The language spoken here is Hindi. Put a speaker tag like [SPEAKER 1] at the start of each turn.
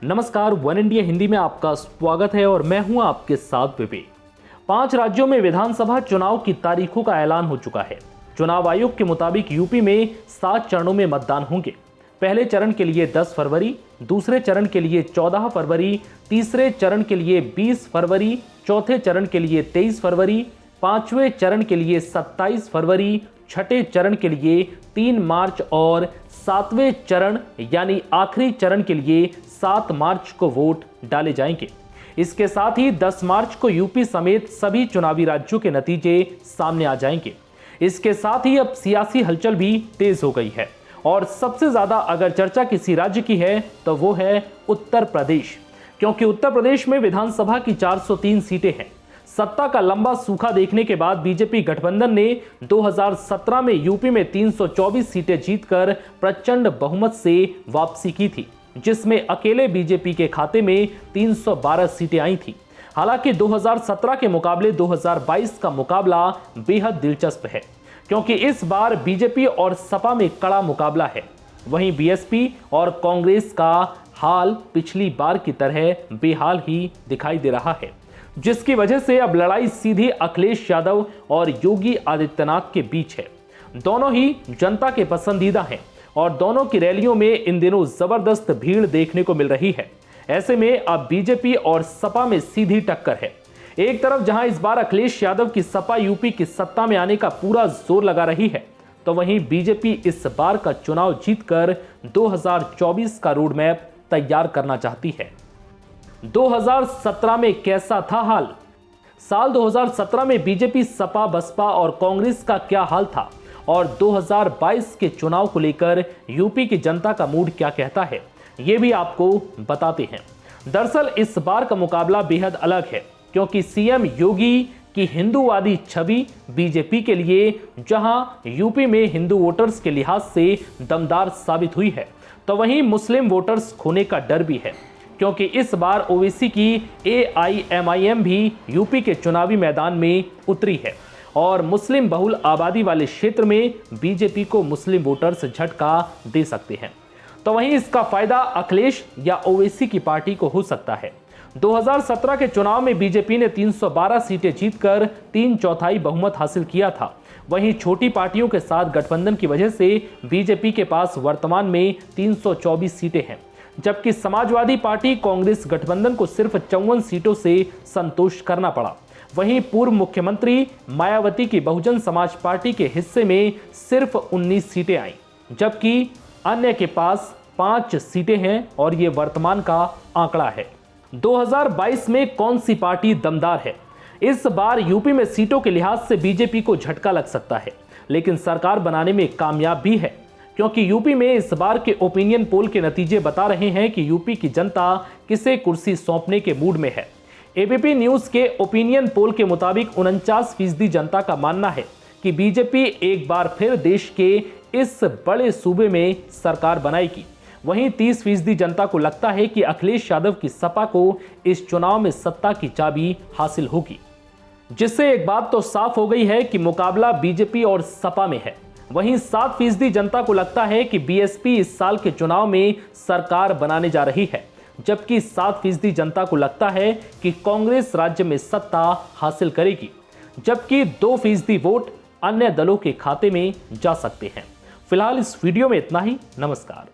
[SPEAKER 1] नमस्कार, वन इंडिया हिंदी में आपका स्वागत है और मैं हूं आपके साथ विवेक। 5 राज्यों में विधानसभा चुनाव की तारीखों का ऐलान हो चुका है। चुनाव आयोग के मुताबिक यूपी में 7 चरणों में मतदान होंगे। पहले चरण के लिए 10 फरवरी, दूसरे चरण के लिए 14 फरवरी, तीसरे चरण के लिए 20 फरवरी, चौथे चरण के लिए 23 फरवरी, पांचवें चरण के लिए 27 फरवरी, छठे चरण के लिए 3 मार्च और 7वें चरण यानी आखिरी चरण के लिए 7 मार्च को वोट डाले जाएंगे। इसके साथ ही 10 मार्च को यूपी समेत सभी चुनावी राज्यों के नतीजे सामने आ जाएंगे। इसके साथ ही अब सियासी हलचल भी तेज हो गई है और सबसे ज्यादा अगर चर्चा किसी राज्य की है तो वो है उत्तर प्रदेश, क्योंकि उत्तर प्रदेश में विधानसभा की 403 सीटें हैं। सत्ता का लंबा सूखा देखने के बाद बीजेपी गठबंधन ने 2017 में यूपी में 324 सीटें जीतकर प्रचंड बहुमत से वापसी की थी, जिसमें अकेले बीजेपी के खाते में 312 सीटें आई थी। हालांकि 2017 के मुकाबले 2022 का मुकाबला बेहद दिलचस्प है, क्योंकि इस बार बीजेपी और सपा में कड़ा मुकाबला है। वहीं बीएसपी और कांग्रेस का हाल पिछली बार की तरह बेहाल ही दिखाई दे रहा है, जिसकी वजह से अब लड़ाई सीधी अखिलेश यादव और योगी आदित्यनाथ के बीच है। दोनों ही जनता के पसंदीदा हैं और दोनों की रैलियों में इन दिनों जबरदस्त भीड़ देखने को मिल रही है। ऐसे में अब बीजेपी और सपा में सीधी टक्कर है। एक तरफ जहां इस बार अखिलेश यादव की सपा यूपी की सत्ता में आने का पूरा जोर लगा रही है, तो वहीं बीजेपी इस बार का चुनाव जीतकर 2024 का रोड मैप तैयार करना चाहती है। 2017 में कैसा था हाल? साल 2017 में बीजेपी, सपा, बसपा और कांग्रेस का क्या हाल था और 2022 के चुनाव को लेकर यूपी की जनता का मूड क्या कहता है, ये भी आपको बताते हैं। दरअसल इस बार का मुकाबला बेहद अलग है, क्योंकि सीएम योगी की हिंदूवादी छवि बीजेपी के लिए जहां यूपी में हिंदू वोटर्स के लिहाज से दमदार साबित हुई है, तो वहीं मुस्लिम वोटर्स खोने का डर भी है, क्योंकि इस बार ओवैसी की AIMIM भी यूपी के चुनावी मैदान में उतरी है और मुस्लिम बहुल आबादी वाले क्षेत्र में बीजेपी को मुस्लिम वोटर्स झटका दे सकते हैं। तो वहीं इसका फायदा अखिलेश या ओवैसी की पार्टी को हो सकता है। 2017 के चुनाव में बीजेपी ने 312 सीटें जीतकर 3/4 बहुमत हासिल किया था। वहीं छोटी पार्टियों के साथ गठबंधन की वजह से बीजेपी के पास वर्तमान में 324 सीटें हैं, जबकि समाजवादी पार्टी कांग्रेस गठबंधन को सिर्फ 54 सीटों से संतोष करना पड़ा। वहीं पूर्व मुख्यमंत्री मायावती की बहुजन समाज पार्टी के हिस्से में सिर्फ 19 सीटें आईं, जबकि अन्य के पास 5 सीटें हैं और ये वर्तमान का आंकड़ा है। 2022 में कौन सी पार्टी दमदार है? इस बार यूपी में सीटों के लिहाज से बीजेपी को झटका लग सकता है, लेकिन सरकार बनाने में कामयाब भी है, क्योंकि यूपी में इस बार के ओपिनियन पोल के नतीजे बता रहे हैं कि यूपी की जनता किसे कुर्सी सौंपने के मूड में है। एबीपी न्यूज के ओपिनियन पोल के मुताबिक 49% जनता का मानना है कि बीजेपी एक बार फिर देश के इस बड़े सूबे में सरकार बनाएगी। वहीं 30% जनता को लगता है कि अखिलेश यादव की सपा को इस चुनाव में सत्ता की चाबी हासिल होगी, जिससे एक बात तो साफ हो गई है कि मुकाबला बीजेपी और सपा में है। वहीं 7% जनता को लगता है कि बीएसपी इस साल के चुनाव में सरकार बनाने जा रही है, जबकि 7% जनता को लगता है कि कांग्रेस राज्य में सत्ता हासिल करेगी, जबकि 2% वोट अन्य दलों के खाते में जा सकते हैं। फिलहाल इस वीडियो में इतना ही। नमस्कार।